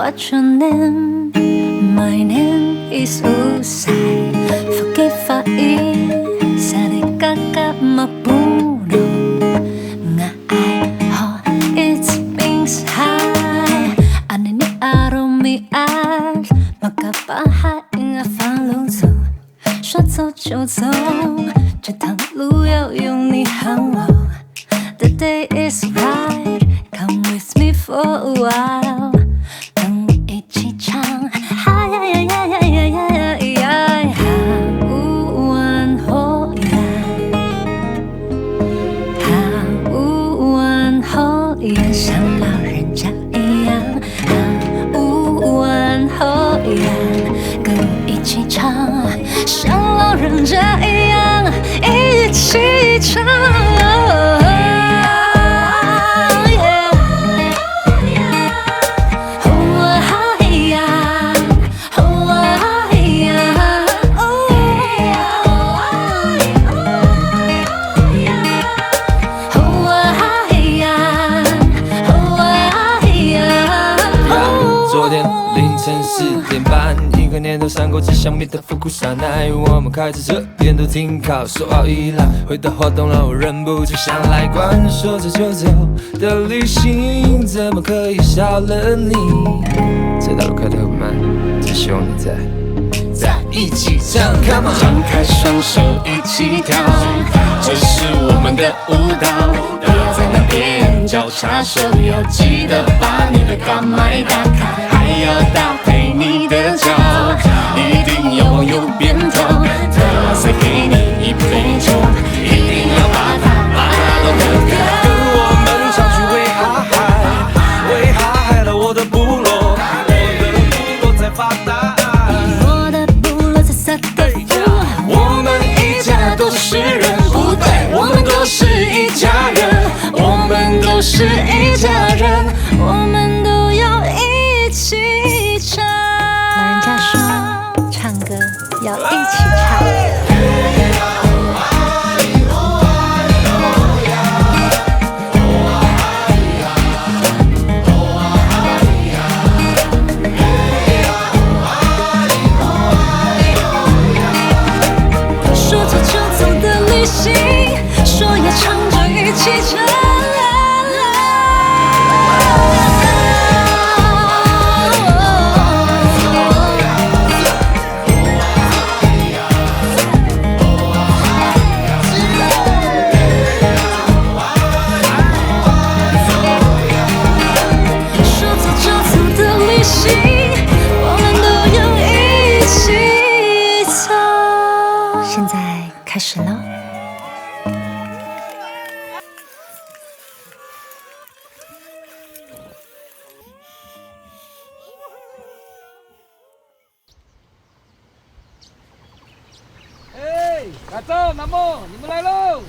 What's your name? My name is Usay. Forgive I sa di kakapuno nga ai ho it's things high. Ano ni araw mi爱makapahain nga放路走，说走就走，这趟路要有你和我。The day is right, come with me for a while， 跟我一起唱，哈呀呀呀呀呀呀呀呀，无完后呀，哈无完后呀，像老人家一样，哈无完后呀，跟我一起唱，像老人家一样，一起唱。昨天凌晨4点半，一个念头闪过，只想迷的复古沙奈。我们开着车，沿途停靠，说好依赖。回到活动了，我忍不住想来管。说走就走的旅行，怎么可以少了你？这道路开得很慢，只希望你在一起唱。Come on， 张开双手一起跳，这是我们的舞蹈。不要在那边交叉手，要记得把你的干麦打开，还要搭配你的脚，一定要往右边跳。特拉塞给你一杯酒，一定要把它都喝掉。跟我们上去喂哈海，喂哈海到我的部落，我的部落在发呆。我的部落在撒个福，我们一家都是人，不对，我们都是一家人，我们都是一家人，我们都要一起唱。老人家说，唱歌要一起唱。说走就走的旅行，说要唱就一起唱。说走就走的旅行，我们都要一起走。现在开始喽。哎，大正、南梦，你们来喽！